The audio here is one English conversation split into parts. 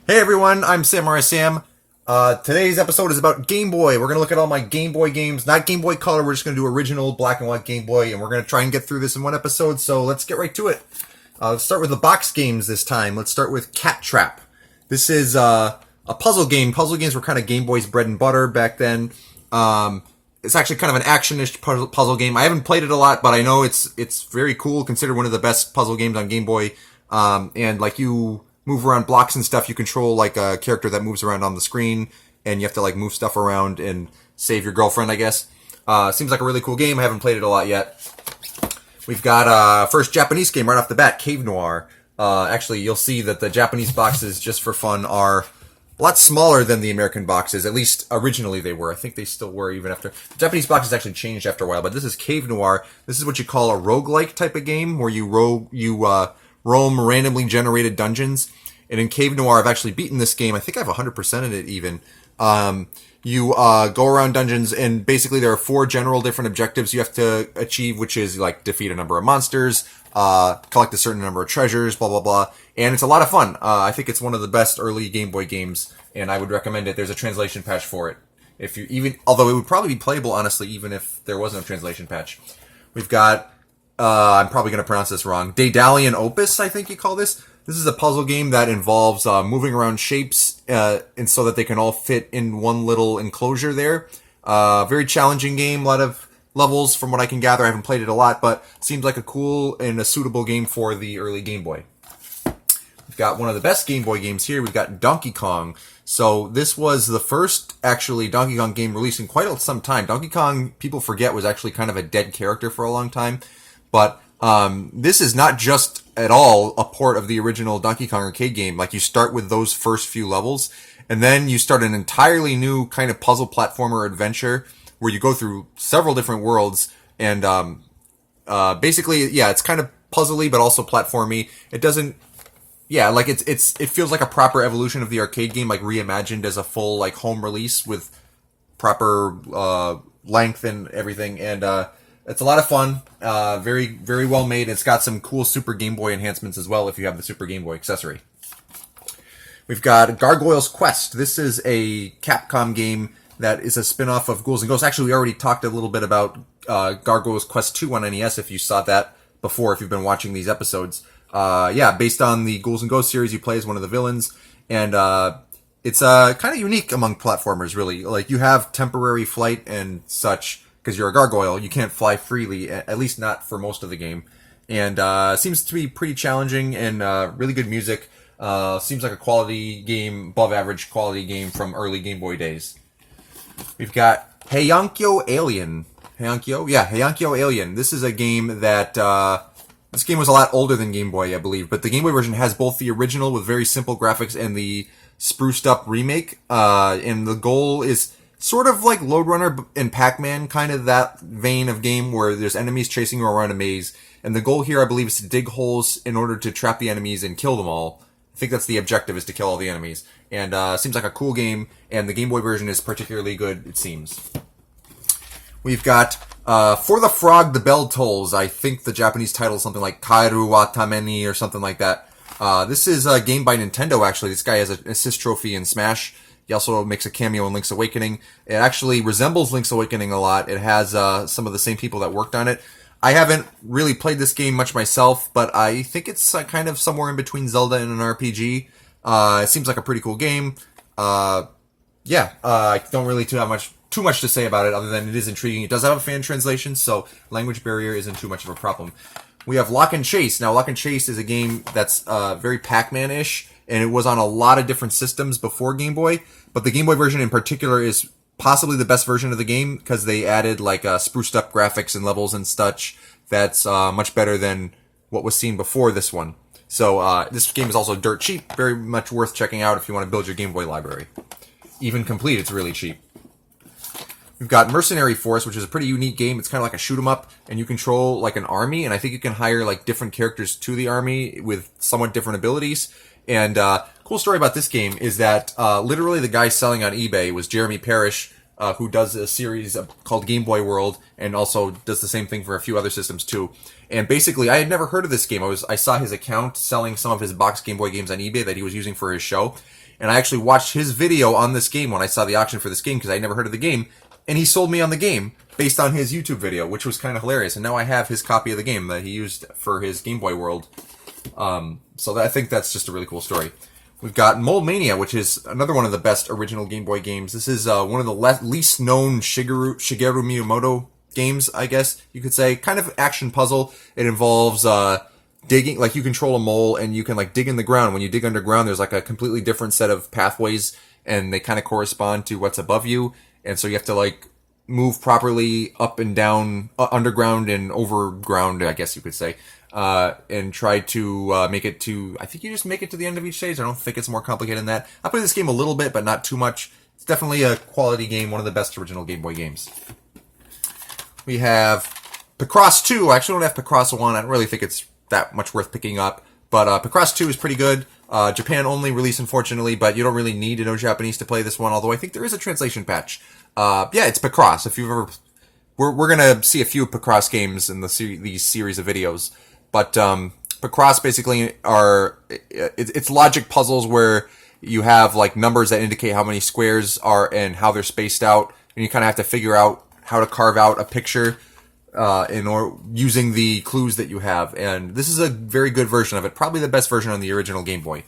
Hey everyone, I'm Samurai Sam. Today's episode is about Game Boy. We're going to look at all my Game Boy games, not Game Boy Color. We're just going to do original black and white Game Boy, and we're going to try and get through this in one episode, so let's get right to it. Let's start with the box games this time. Let's start with Cat Trap. This is a puzzle game. Puzzle games were kind of Game Boy's bread and butter back then. It's actually kind of an action-ish puzzle game. I haven't played it a lot, but I know it's very cool, considered one of the best puzzle games on Game Boy. And like you move around blocks and stuff, you control like a character that moves around on the screen, and you have to like move stuff around and save your girlfriend, I guess. Seems like a really cool game. I haven't played it a lot yet. We've got first Japanese game right off the bat, Cave Noir. Actually, you'll see that the Japanese boxes, just for fun, are a lot smaller than the American boxes. At least originally they were. I think they still were even after. The Japanese boxes actually changed after a while, but this is Cave Noir. This is what you call a roguelike type of game, where you roam randomly generated dungeons. And in Cave Noir, I've actually beaten this game. I think I have 100% in it even. You go around dungeons, and basically there are 4 general different objectives you have to achieve, which is like defeat a number of monsters, collect a certain number of treasures, blah, blah, blah. And it's a lot of fun. I think it's one of the best early Game Boy games, and I would recommend it. There's a translation patch for it. Although it would probably be playable, honestly, even if there wasn't a translation patch. We've got, I'm probably going to pronounce this wrong, Daedalian Opus, I think you call this. This is a puzzle game that involves moving around shapes and so that they can all fit in one little enclosure there. Very challenging game, a lot of levels from what I can gather. I haven't played it a lot, but seems like a cool and a suitable game for the early Game Boy. We've got one of the best Game Boy games here. We've got Donkey Kong. So this was the first, actually, Donkey Kong game released in quite some time. Donkey Kong, people forget, was actually kind of a dead character for a long time. But this is not just at all a port of the original Donkey Kong arcade game. Like, you start with those first few levels, and then you start an entirely new kind of puzzle platformer adventure where you go through several different worlds, and basically, yeah, it's kind of puzzly but also platformy. It doesn't, yeah, like it feels like a proper evolution of the arcade game, like reimagined as a full like home release with proper length and everything, and it's a lot of fun. Very, very well made. It's got some cool Super Game Boy enhancements as well if you have the Super Game Boy accessory. We've got Gargoyle's Quest. This is a Capcom game that is a spin-off of Ghouls and Ghosts. Actually, we already talked a little bit about Gargoyle's Quest 2 on NES if you saw that before, if you've been watching these episodes. Yeah, based on the Ghouls and Ghosts series, you play as one of the villains, and it's kind of unique among platformers, really. Like, you have temporary flight and such, because you're a gargoyle. You can't fly freely, at least not for most of the game. And seems to be pretty challenging, and really good music. Seems like a quality game, above average quality game from early Game Boy days. We've got Heiankyo Alien. Heiankyo? Yeah, Heiankyo Alien. This is a game that, this game was a lot older than Game Boy, I believe, but the Game Boy version has both the original with very simple graphics and the spruced up remake, and the goal is sort of like Lode Runner and Pac-Man, kind of that vein of game where there's enemies chasing you around a maze, and the goal here, I believe, is to dig holes in order to trap the enemies and kill them all. I think that's the objective, is to kill all the enemies. And seems like a cool game, and the Game Boy version is particularly good, it seems. We've got For the Frog, the Bell Tolls. I think the Japanese title is something like Kairu wa Tameni or something like that. This is a game by Nintendo, actually. This guy has an assist trophy in Smash. He also makes a cameo in Link's Awakening. It actually resembles Link's Awakening a lot. It has some of the same people that worked on it. I haven't really played this game much myself, but I think it's kind of somewhere in between Zelda and an RPG. It seems like a pretty cool game. I don't really have too much to say about it, other than it is intriguing. It does have a fan translation, so language barrier isn't too much of a problem. We have Lock and Chase. Now, Lock and Chase is a game that's very Pac-Man-ish, and it was on a lot of different systems before Game Boy, but the Game Boy version in particular is possibly the best version of the game, because they added like spruced up graphics and levels and such that's much better than what was seen before this one. So this game is also dirt cheap, very much worth checking out if you want to build your Game Boy library. Even complete, it's really cheap. We've got Mercenary Force, which is a pretty unique game. It's kind of like a shoot 'em up, and you control like an army, and I think you can hire like different characters to the army with somewhat different abilities. And cool story about this game is that literally the guy selling on eBay was Jeremy Parish, who does a series called Game Boy World, and also does the same thing for a few other systems too. And basically, I had never heard of this game. I saw his account selling some of his box Game Boy games on eBay that he was using for his show, and I actually watched his video on this game when I saw the auction for this game because I never heard of the game, and he sold me on the game based on his YouTube video, which was kind of hilarious. And now I have his copy of the game that he used for his Game Boy World. So I think that's just a really cool story. We've got Mold Mania, which is another one of the best original Game Boy games. This is one of the least known Shigeru Miyamoto games, I guess you could say. Kind of action puzzle. It involves digging, like you control a mole and you can like dig in the ground. When you dig underground, there's like a completely different set of pathways, and they kind of correspond to what's above you. And so you have to like move properly up and down, underground and overground, I guess you could say. And try to make it to, I think you just make it to the end of each stage. I don't think it's more complicated than that. I played this game a little bit, but not too much. It's definitely a quality game, one of the best original Game Boy games. We have Picross 2. I actually don't have Picross 1. I don't really think it's that much worth picking up. But Picross 2 is pretty good. Japan only release, unfortunately, but you don't really need to know Japanese to play this one, although I think there is a translation patch. Yeah, it's Picross. If you've ever... We're going to see a few Picross games in these series of videos. But Picross basically are... It's logic puzzles where you have like numbers that indicate how many squares are and how they're spaced out, and you kind of have to figure out how to carve out a picture using the clues that you have. And this is a very good version of it. Probably the best version on the original Game Boy.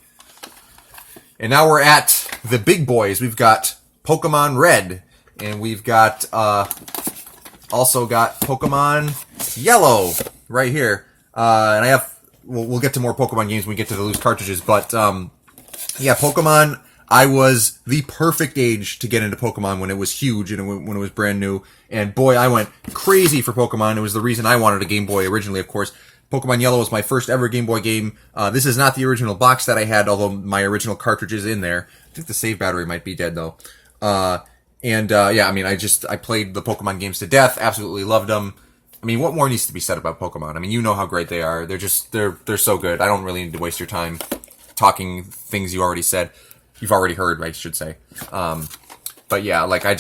And now we're at the big boys. We've got Pokemon Red. And we've got also got Pokemon Yellow right here. And I have... We'll get to more Pokemon games when we get to the loose cartridges. But yeah, Pokemon... I was the perfect age to get into Pokemon when it was huge and when it was brand new. And boy, I went crazy for Pokemon. It was the reason I wanted a Game Boy originally, of course. Pokemon Yellow was my first ever Game Boy game. This is not the original box that I had, although my original cartridge is in there. I think the save battery might be dead, though. Yeah, I mean, I played the Pokemon games to death. Absolutely loved them. I mean, what more needs to be said about Pokemon? I mean, you know how great they are. They're so good. I don't really need to waste your time talking things you already said. You've already heard, I should say. But yeah, like I'm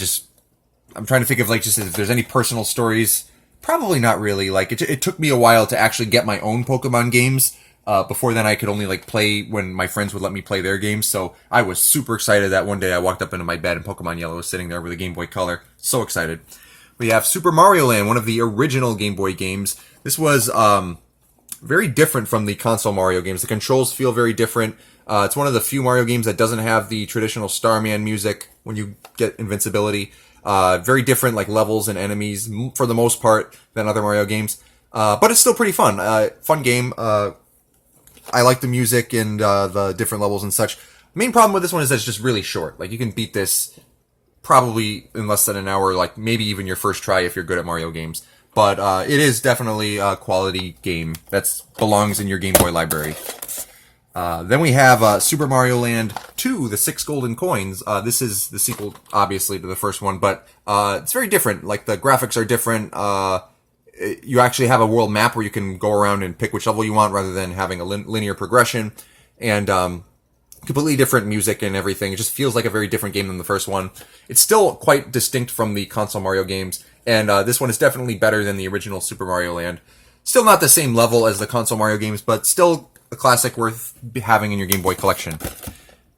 trying to think of like just if there's any personal stories. Probably not really. Like it took me a while to actually get my own Pokemon games. Before then I could only like play when my friends would let me play their games. So I was super excited that one day I walked up into my bed and Pokemon Yellow was sitting there with a Game Boy Color. So excited. We have Super Mario Land, one of the original Game Boy games. This was very different from the console Mario games. The controls feel very different. It's one of the few Mario games that doesn't have the traditional Starman music when you get invincibility. Very different like levels and enemies for the most part than other Mario games. But it's still pretty fun. Fun game. I like the music and the different levels and such. Main problem with this one is that it's just really short. Like you can beat this probably in less than an hour, like maybe even your first try if you're good at Mario games. But it is definitely a quality game that belongs in your Game Boy library. Then we have Super Mario Land 2, the 6 Golden Coins. This is the sequel, obviously, to the first one, but it's very different. Like, the graphics are different. You actually have a world map where you can go around and pick which level you want rather than having a linear progression. And completely different music and everything. It just feels like a very different game than the first one. It's still quite distinct from the console Mario games, and this one is definitely better than the original Super Mario Land. Still not the same level as the console Mario games, but still a classic worth having in your Game Boy collection.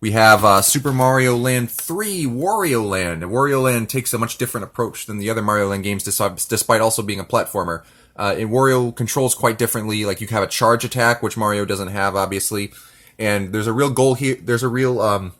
We have Super Mario Land 3, Wario Land. And Wario Land takes a much different approach than the other Mario Land games, despite also being a platformer. And Wario controls quite differently. Like, you have a charge attack, which Mario doesn't have, obviously. And there's a real goal here. There's a real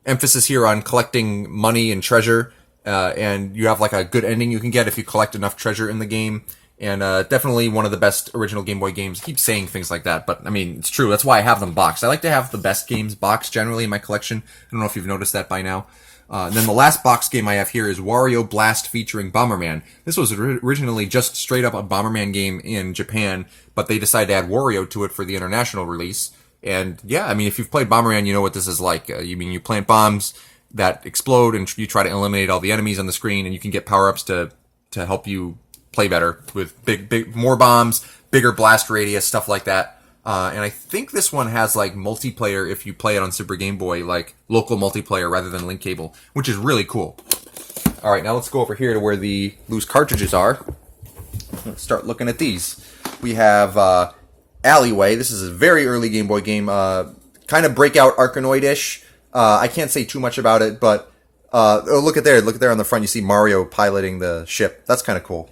emphasis here on collecting money and treasure. And you have, like, a good ending you can get if you collect enough treasure in the game. And definitely one of the best original Game Boy games. I keep saying things like that, but I mean, it's true. That's why I have them boxed. I like to have the best games boxed generally in my collection. I don't know if you've noticed that by now. And then the last box game I have here is Wario Blast featuring Bomberman. This was originally just straight up a Bomberman game in Japan, but they decided to add Wario to it for the international release. And yeah, I mean, if you've played Bomberman, you know what this is like. You plant bombs that explode and you try to eliminate all the enemies on the screen, and you can get power-ups to help you play better with big, more bombs, bigger blast radius, stuff like that. And I think this one has like multiplayer if you play it on Super Game Boy, like local multiplayer rather than link cable, which is really cool. All right, now let's go over here to where the loose cartridges are. Let's start looking at these. We have Alleyway. This is a very early Game Boy game, kind of breakout Arkanoid-ish. I can't say too much about it, but oh, look at there on the front. You see Mario piloting the ship. That's kind of cool.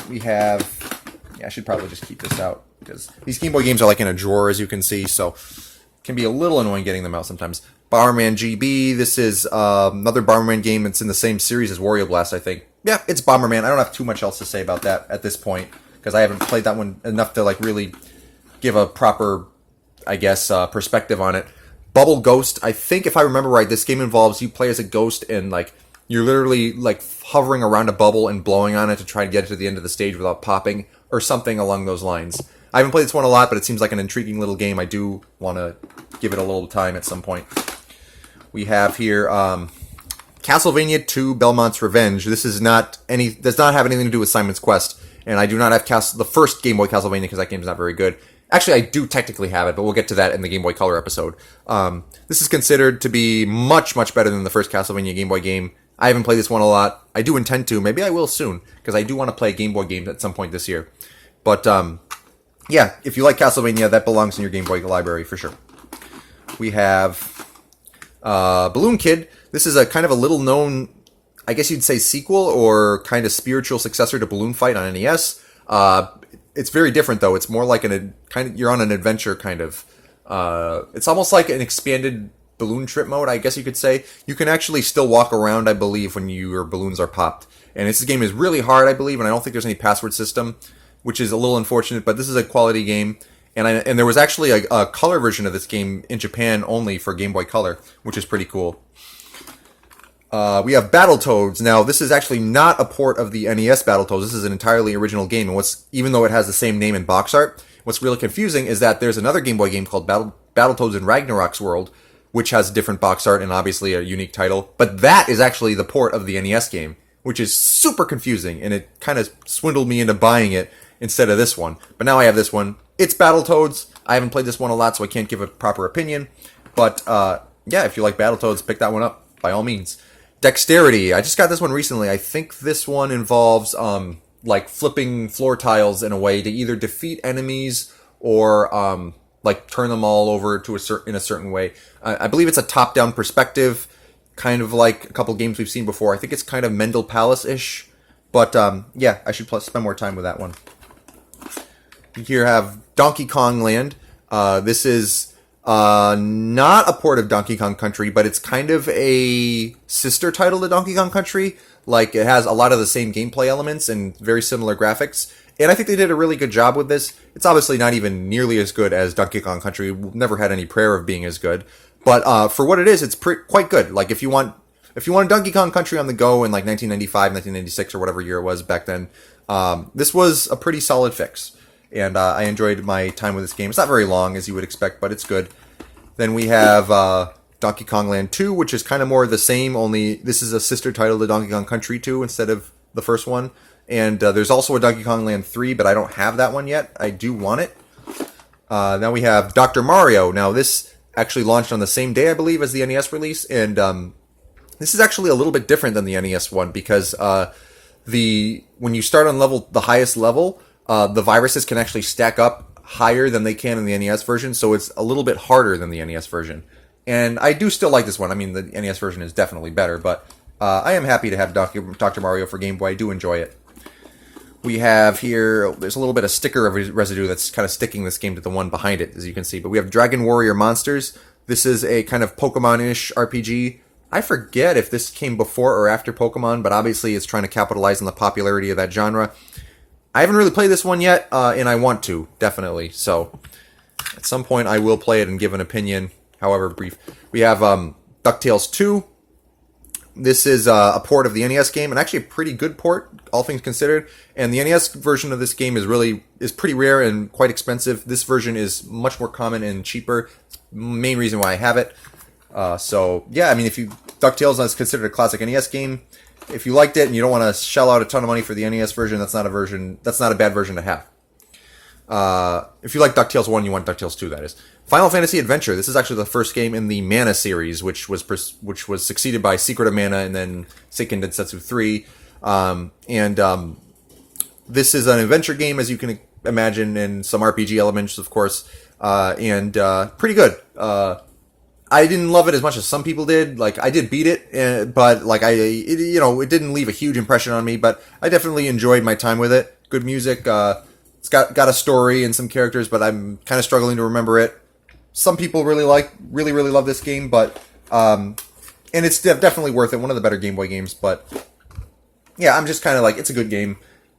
We have, I should probably just keep this out because these Game Boy games are like in a drawer, as you can see, so it can be a little annoying getting them out sometimes. Bomberman GB. This is another Bomberman game that's in the same series as Wario Blast, I think. Yeah, it's Bomberman. I don't have too much else to say about that at this point because I haven't played that one enough to like really give a proper, I guess, perspective on it. Bubble Ghost. I think if I remember right, this game involves you play as a ghost and like you're literally like hovering around a bubble and blowing on it to try and get to the end of the stage without popping or something along those lines. I haven't played this one a lot, but it seems like an intriguing little game. I do want to give it a little time at some point. We have here Castlevania 2 Belmont's Revenge. This is does not have anything to do with Simon's Quest, and I do not have the first Game Boy Castlevania because that game is not very good. Actually, I do technically have it, but we'll get to that in the Game Boy Color episode. This is considered to be much, much better than the first Castlevania Game Boy game. I haven't played this one a lot. I do intend to. Maybe I will soon, because I do want to play a Game Boy game at some point this year. But, yeah, if you like Castlevania, that belongs in your Game Boy library for sure. We have Balloon Kid. This is a kind of a little-known, I guess you'd say, sequel or kind of spiritual successor to Balloon Fight on NES. It's very different, though. It's more like you're on an adventure, kind of. It's almost like an expanded balloon trip mode, I guess you could say. You can actually still walk around, I believe, when your balloons are popped. And this game is really hard, I believe, and I don't think there's any password system, which is a little unfortunate, but this is a quality game. And there was actually a color version of this game in Japan only for Game Boy Color, which is pretty cool. We have Battletoads. Now, this is actually not a port of the NES Battletoads. This is an entirely original game. And even though it has the same name in box art, what's really confusing is that there's another Game Boy game called Battletoads in Ragnarok's World, which has different box art and obviously a unique title. But that is actually the port of the NES game, which is super confusing. And it kind of swindled me into buying it instead of this one. But now I have this one. It's Battletoads. I haven't played this one a lot, so I can't give a proper opinion. But, yeah, if you like Battletoads, pick that one up, by all means. Dexterity. I just got this one recently. I think this one involves, like, flipping floor tiles in a way to either defeat enemies or, like, turn them all over in a certain way. I believe it's a top-down perspective, kind of like a couple games we've seen before. I think it's kind of Mendel Palace-ish. But, yeah, I should spend more time with that one. You here have Donkey Kong Land. This is not a port of Donkey Kong Country, but it's kind of a sister title to Donkey Kong Country. Like, it has a lot of the same gameplay elements and very similar graphics. And I think they did a really good job with this. It's obviously not even nearly as good as Donkey Kong Country. Never had any prayer of being as good. But for what it is, it's quite good. Like, if you want a Donkey Kong Country on the go in like 1995, 1996, or whatever year it was back then, this was a pretty solid fix. And I enjoyed my time with this game. It's not very long, as you would expect, but it's good. Then we have Donkey Kong Land 2, which is kind of more the same, only this is a sister title to Donkey Kong Country 2 instead of the first one. And there's also a Donkey Kong Land 3, but I don't have that one yet. I do want it. Now we have Dr. Mario. Now, this actually launched on the same day, I believe, as the NES release. And this is actually a little bit different than the NES one because when you start on the highest level, the viruses can actually stack up higher than they can in the NES version, so it's a little bit harder than the NES version. And I do still like this one. I mean, the NES version is definitely better, but I am happy to have Dr. Mario for Game Boy. I do enjoy it. We have here, there's a little bit of sticker residue that's kind of sticking this game to the one behind it, as you can see. But we have Dragon Warrior Monsters. This is a kind of Pokemon-ish RPG. I forget if this came before or after Pokemon, but obviously it's trying to capitalize on the popularity of that genre. I haven't really played this one yet, and I want to, definitely. So, at some point I will play it and give an opinion, however brief. We have DuckTales 2. This is a port of the NES game, and actually a pretty good port, all things considered. And the NES version of this game is pretty rare and quite expensive. This version is much more common and cheaper. Main reason why I have it. So, yeah, I mean, DuckTales is considered a classic NES game. If you liked it and you don't want to shell out a ton of money for the NES version, that's not a bad version to have. If you like DuckTales 1, you want DuckTales 2, that is. Final Fantasy Adventure. This is actually the first game in the Mana series, which was succeeded by Secret of Mana and then Seiken Densetsu 3. This is an adventure game, as you can imagine, and some RPG elements, of course, and pretty good. I didn't love it as much as some people did. Like, I did beat it, but like it didn't leave a huge impression on me. But I definitely enjoyed my time with it. Good music. It's got a story and some characters, but I'm kind of struggling to remember it. Some people really love this game, but and it's definitely worth it. One of the better Game Boy games, but yeah, I'm just kind of like, it's a good game,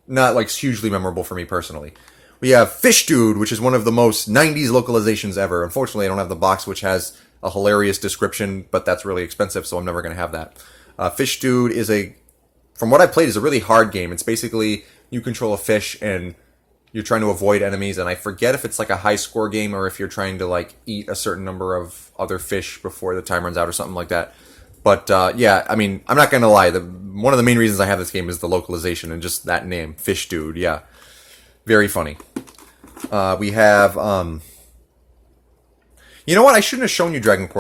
not like hugely memorable for me personally. We have Fish Dude, which is one of the most 90s localizations ever. Unfortunately, I don't have the box, which has a hilarious description, but that's really expensive, so I'm never going to have that. Fish Dude from what I played, is a really hard game. It's basically, you control a fish and you're trying to avoid enemies, and I forget if it's like a high score game or if you're trying to like eat a certain number of other fish before the time runs out or something like that. But yeah, I mean, I'm not going to lie. One of the main reasons I have this game is the localization and just that name, Fish Dude. Yeah, very funny. We have, you know what? I shouldn't have shown you Dragon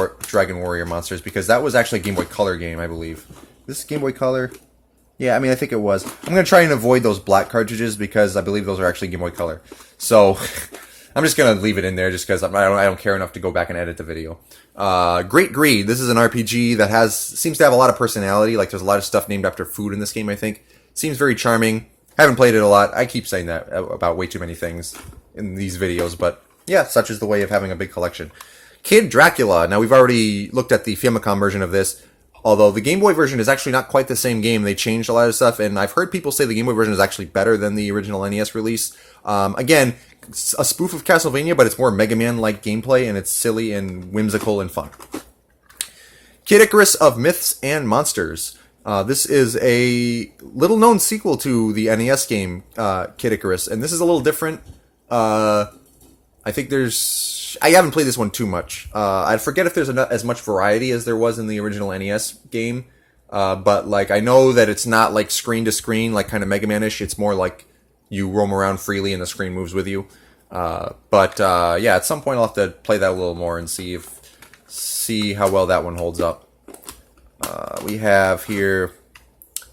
Warrior Monsters, because that was actually a Game Boy Color game, I believe. This is Game Boy Color. Yeah, I mean, I think it was. I'm going to try and avoid those black cartridges because I believe those are actually Game Boy Color. So, I'm just going to leave it in there just because I don't care enough to go back and edit the video. Great Greed. This is an RPG that seems to have a lot of personality. Like, there's a lot of stuff named after food in this game, I think. Seems very charming. Haven't played it a lot. I keep saying that about way too many things in these videos, but yeah, such is the way of having a big collection. Kid Dracula. Now, we've already looked at the Famicom version of this. Although the Game Boy version is actually not quite the same game. They changed a lot of stuff, and I've heard people say the Game Boy version is actually better than the original NES release. Again, a spoof of Castlevania, but it's more Mega Man-like gameplay, and it's silly and whimsical and fun. Kid Icarus of Myths and Monsters. This is a little-known sequel to the NES game, Kid Icarus, and this is a little different. I think I haven't played this one too much. I forget if there's as much variety as there was in the original NES game. But like, I know that it's not like screen to screen, like kind of Mega Man-ish. It's more like you roam around freely and the screen moves with you. Yeah, at some point I'll have to play that a little more and see how well that one holds up. We have here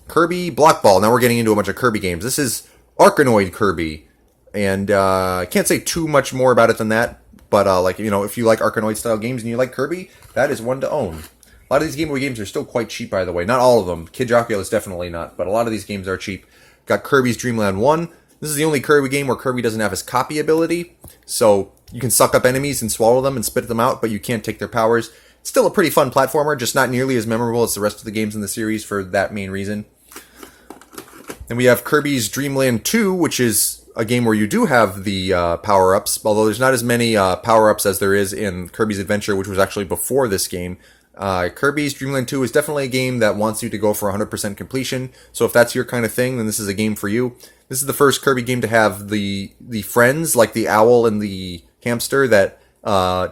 Kirby Block Ball. Now we're getting into a bunch of Kirby games. This is Arkanoid Kirby. And I can't say too much more about it than that. But, like, you know, if you like Arkanoid-style games and you like Kirby, that is one to own. A lot of these Game Boy games are still quite cheap, by the way. Not all of them. Kid Dracula is definitely not, but a lot of these games are cheap. Got Kirby's Dream Land 1. This is the only Kirby game where Kirby doesn't have his copy ability. So, you can suck up enemies and swallow them and spit them out, but you can't take their powers. It's still a pretty fun platformer, just not nearly as memorable as the rest of the games in the series for that main reason. Then we have Kirby's Dream Land 2, which is a game where you do have the power-ups, although there's not as many power-ups as there is in Kirby's Adventure, which was actually before this game. Kirby's Dream Land 2 is definitely a game that wants you to go for 100% completion, so if that's your kind of thing, then this is a game for you. This is the first Kirby game to have the friends, like the owl and the hamster, that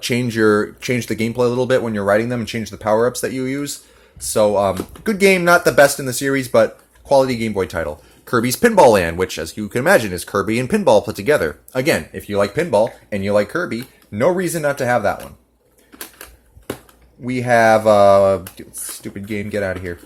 change the gameplay a little bit when you're riding them and change the power-ups that you use. So, good game, not the best in the series, but quality Game Boy title. Kirby's Pinball Land, which, as you can imagine, is Kirby and pinball put together. Again, if you like pinball and you like Kirby, no reason not to have that one. We have, stupid game, get out of here.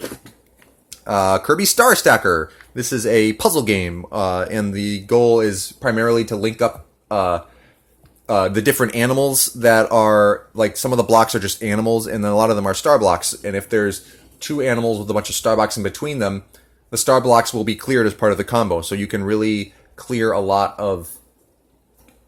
Kirby Star Stacker. This is a puzzle game, and the goal is primarily to link up the different animals that are, like, some of the blocks are just animals, and then a lot of them are star blocks. And if there's two animals with a bunch of star blocks in between them, the star blocks will be cleared as part of the combo, so you can really clear a lot of...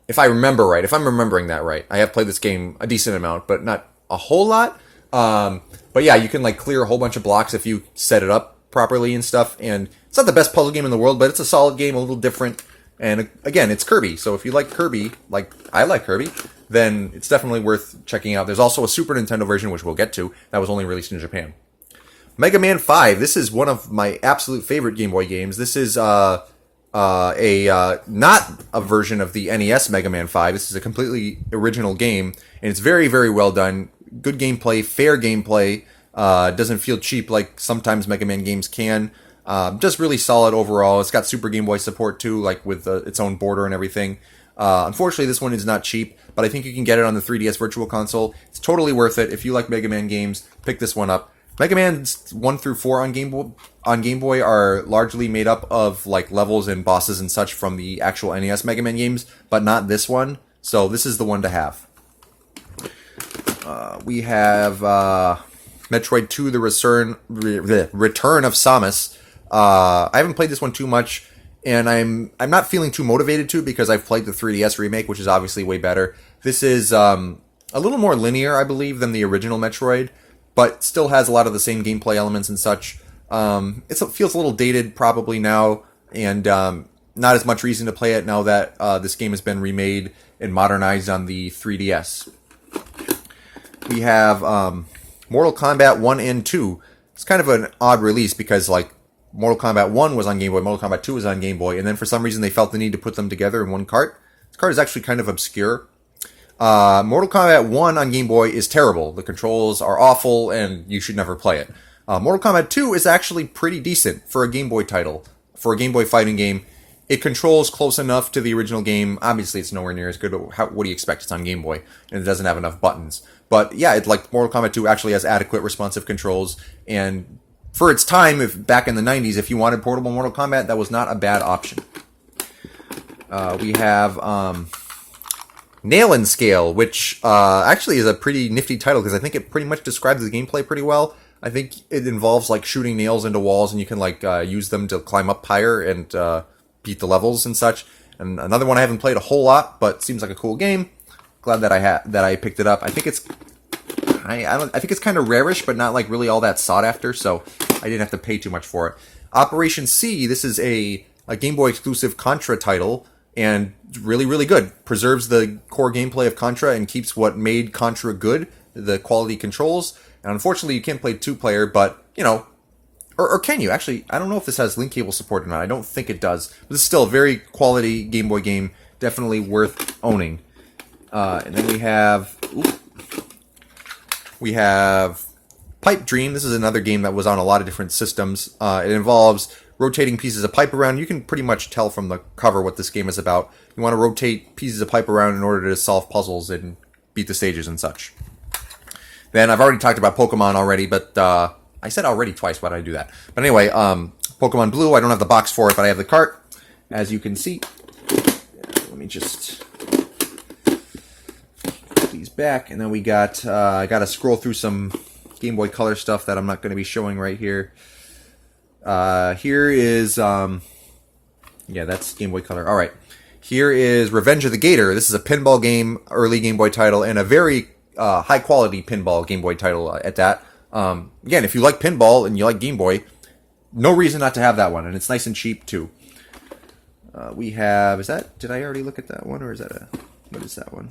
If I remember right, if I'm remembering that right. I have played this game a decent amount, but not a whole lot. But yeah, you can like clear a whole bunch of blocks if you set it up properly and stuff, and it's not the best puzzle game in the world, but it's a solid game, a little different, and again, it's Kirby, so if you like Kirby, like I like Kirby, then it's definitely worth checking out. There's also a Super Nintendo version, which we'll get to, that was only released in Japan. Mega Man 5. This is one of my absolute favorite Game Boy games. This is not a version of the NES Mega Man 5. This is a completely original game, and it's very, very well done. Good gameplay, fair gameplay. Doesn't feel cheap like sometimes Mega Man games can. Just really solid overall. It's got Super Game Boy support too, like with its own border and everything. Unfortunately, this one is not cheap, but I think you can get it on the 3DS Virtual Console. It's totally worth it. If you like Mega Man games, pick this one up. Mega Man 1 through 4 on Game Boy are largely made up of like levels and bosses and such from the actual NES Mega Man games, but not this one. So this is the one to have. We have Metroid 2: The Return of Samus. I haven't played this one too much, and I'm not feeling too motivated to because I've played the 3DS remake, which is obviously way better. This is a little more linear, I believe, than the original Metroid, but still has a lot of the same gameplay elements and such. It feels a little dated probably now, and not as much reason to play it now that this game has been remade and modernized on the 3DS. We have Mortal Kombat 1 and 2. It's kind of an odd release because like Mortal Kombat 1 was on Game Boy, Mortal Kombat 2 was on Game Boy, and then for some reason they felt the need to put them together in one cart. This cart is actually kind of obscure. Mortal Kombat 1 on Game Boy is terrible. The controls are awful, and you should never play it. Mortal Kombat 2 is actually pretty decent for a Game Boy title, for a Game Boy fighting game. It controls close enough to the original game. Obviously, it's nowhere near as good. What do you expect? It's on Game Boy, and it doesn't have enough buttons. But yeah, it's like Mortal Kombat 2 actually has adequate responsive controls, and for its time, back in the 90s, if you wanted portable Mortal Kombat, that was not a bad option. We have Nail and Scale, which actually is a pretty nifty title because I think it pretty much describes the gameplay pretty well. I think it involves like shooting nails into walls, and you can like use them to climb up higher and beat the levels and such. And another one I haven't played a whole lot, but seems like a cool game. Glad that I picked it up. I think it's I think it's kind of rarish, but not like really all that sought after, so I didn't have to pay too much for it. Operation C, this is a Game Boy exclusive Contra title, and really, really good. Preserves the core gameplay of Contra and keeps what made Contra good, the quality controls. And unfortunately, you can't play 2-player, but, you know, or can you? Actually, I don't know if this has link cable support or not. I don't think it does. But this is still a very quality Game Boy game. Definitely worth owning. And then we have Pipe Dream. This is another game that was on a lot of different systems. It involves rotating pieces of pipe around. You can pretty much tell from the cover what this game is about. You want to rotate pieces of pipe around in order to solve puzzles and beat the stages and such. Then I've already talked about Pokemon already, but I said already twice. Why did I do that? But anyway, Pokemon Blue, I don't have the box for it, but I have the cart, as you can see. Let me just put these back, and then we got, I got to scroll through some Game Boy Color stuff that I'm not going to be showing right here. Here is, yeah, that's Game Boy Color. All right. Here is Revenge of the Gator. This is a pinball game, early Game Boy title, and a very high-quality pinball Game Boy title at that. Again, if you like pinball and you like Game Boy, no reason not to have that one, and it's nice and cheap, too. We have, did I already look at that one, or is that what is that one?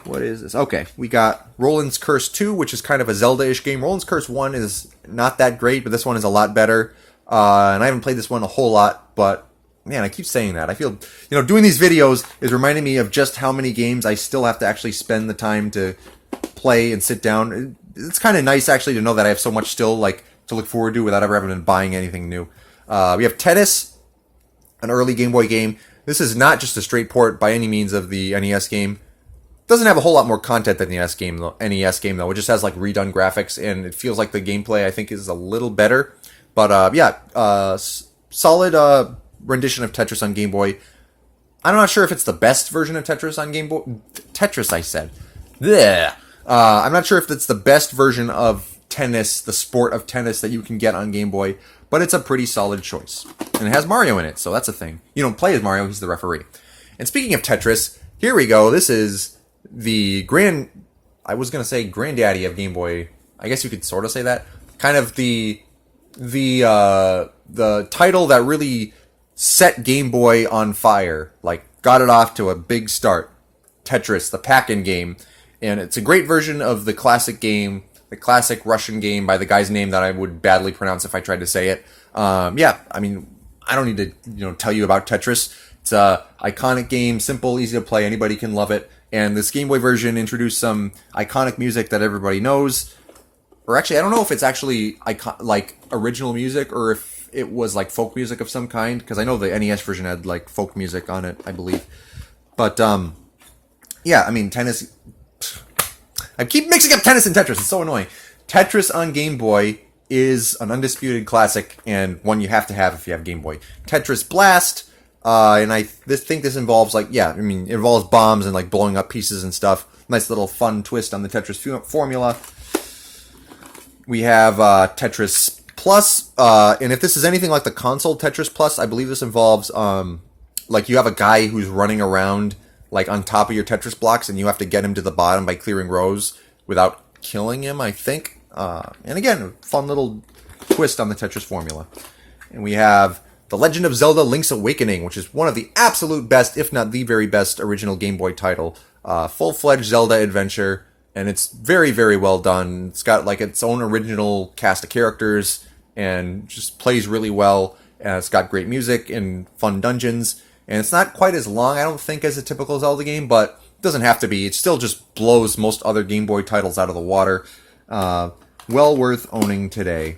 What is this? Okay, we got Roland's Curse 2, which is kind of a Zelda-ish game. Roland's Curse 1 is not that great, but this one is a lot better. And I haven't played this one a whole lot, but man, I keep saying that. I feel, doing these videos is reminding me of just how many games I still have to actually spend the time to play and sit down. It's kind of nice, actually, to know that I have so much still, to look forward to without ever having been buying anything new. We have Tennis, an early Game Boy game. This is not just a straight port by any means of the NES game. Doesn't have a whole lot more content than the NES game, though. It just has redone graphics, and it feels like the gameplay, I think, is a little better. But yeah, solid rendition of Tetris on Game Boy. I'm not sure if it's the best version of Tetris on Game Boy. Tetris, I said. Blech. I'm not sure if it's the best version of tennis, the sport of tennis that you can get on Game Boy, but it's a pretty solid choice. And it has Mario in it, so that's a thing. You don't play as Mario, he's the referee. And speaking of Tetris, here we go. This is the granddaddy of Game Boy. I guess you could sort of say that. Kind of the title that really set Game Boy on fire. Got it off to a big start. Tetris, the pack-in game. And it's a great version of the classic game, the classic Russian game by the guy's name that I would badly pronounce if I tried to say it. Yeah, I mean, I don't need to tell you about Tetris. It's a iconic game, simple, easy to play. Anybody can love it. And this Game Boy version introduced some iconic music that everybody knows. Or actually, I don't know if it's actually original music or if it was folk music of some kind. Because I know the NES version had folk music on it, I believe. But yeah, I mean tennis. I keep mixing up tennis and Tetris. It's so annoying. Tetris on Game Boy is an undisputed classic and one you have to have if you have Game Boy. Tetris Blast, and I think this involves it involves bombs and like blowing up pieces and stuff. Nice little fun twist on the Tetris formula. We have Tetris Plus, and if this is anything like the console Tetris Plus, I believe this involves like you have a guy who's running around like on top of your Tetris blocks, and you have to get him to the bottom by clearing rows without killing him, I think. And again, fun little twist on the Tetris formula. And we have The Legend of Zelda Link's Awakening, which is one of the absolute best, if not the very best, original Game Boy title. Full-fledged Zelda adventure, and it's very, very well done. It's got like its own original cast of characters, and just plays really well. It's got great music and fun dungeons. And it's not quite as long, I don't think, as a typical Zelda game, but it doesn't have to be. It still just blows most other Game Boy titles out of the water. Well worth owning today.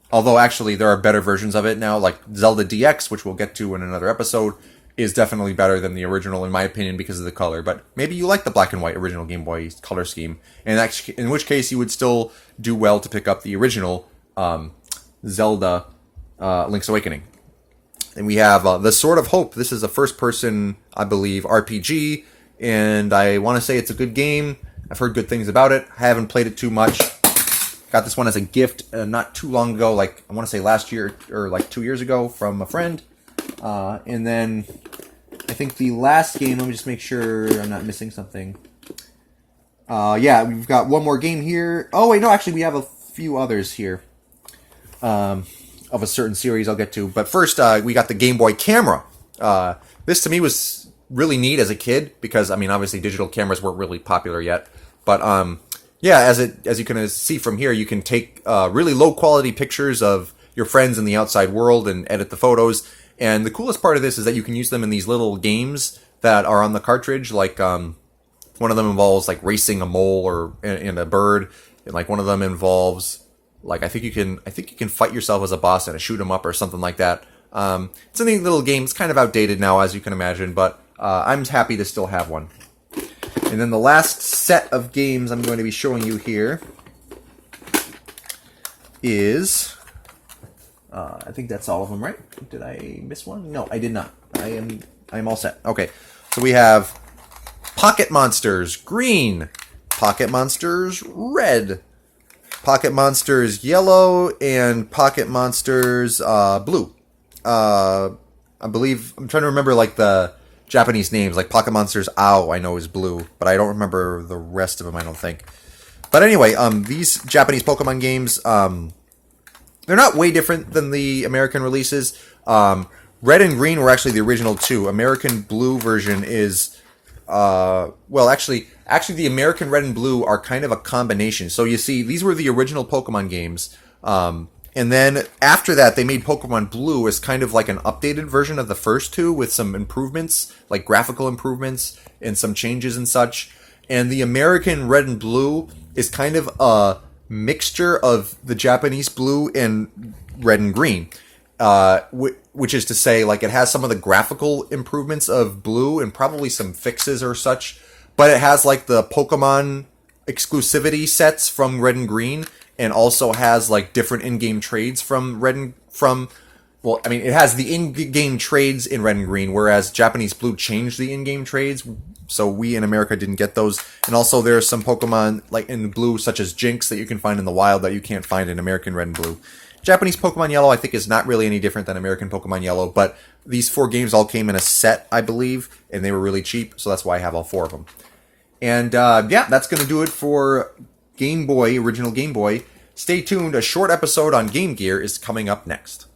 Although, actually, there are better versions of it now, like Zelda DX, which we'll get to in another episode, is definitely better than the original, in my opinion, because of the color. But maybe you like the black and white original Game Boy color scheme, and in which case you would still do well to pick up the original Zelda Link's Awakening. And we have The Sword of Hope. This is a first-person, I believe, RPG, and I want to say it's a good game. I've heard good things about it. I haven't played it too much. Got this one as a gift not too long ago, like I want to say last year or like 2 years ago from a friend. And then I think the last game, let me just make sure I'm not missing something. Yeah, we've got one more game here. Oh, wait, no, actually we have a few others here. Of a certain series I'll get to. But first, we got the Game Boy camera. This to me was really neat as a kid because, I mean, obviously digital cameras weren't really popular yet. But yeah, as you can see from here, you can take really low quality pictures of your friends in the outside world and edit the photos. And the coolest part of this is that you can use them in these little games that are on the cartridge. Like one of them involves like racing a mole or and a bird, and like one of them involves like I think you can fight yourself as a boss and shoot 'em up or something like that. It's a neat little game. It's kind of outdated now, as you can imagine, but I'm happy to still have one. And then the last set of games I'm going to be showing you here is I think that's all of them, right? Did I miss one? No, I did not. I am all set. Okay, so we have Pocket Monsters Green, Pocket Monsters Red, Pocket Monsters Yellow, and Pocket Monsters Blue. I believe, I'm trying to remember like the Japanese names, like Pocket Monsters Ow I know is blue, but I don't remember the rest of them, I don't think. But anyway, these Japanese Pokemon games, they're not way different than the American releases. Red and Green were actually the original two. American Blue version is, well, actually, the American Red and Blue are kind of a combination. So you see, these were the original Pokemon games. And then after that, they made Pokemon Blue as kind of like an updated version of the first two with some improvements, like graphical improvements and some changes and such. And the American Red and Blue is kind of a mixture of the Japanese Blue and Red and Green. Which is to say, like, it has some of the graphical improvements of Blue and probably some fixes or such, but it has, like, the Pokemon exclusivity sets from Red and Green, and also has, like, different in-game trades from well, I mean, it has the in-game trades in Red and Green, whereas Japanese Blue changed the in-game trades, so we in America didn't get those. And also there's some Pokemon, like, in Blue, such as Jinx, that you can find in the wild that you can't find in American Red and Blue. Japanese Pokemon Yellow, I think, is not really any different than American Pokemon Yellow, but these 4 games all came in a set, I believe, and they were really cheap, so that's why I have all 4 of them. And, yeah, that's going to do it for Game Boy, original Game Boy. Stay tuned, a short episode on Game Gear is coming up next.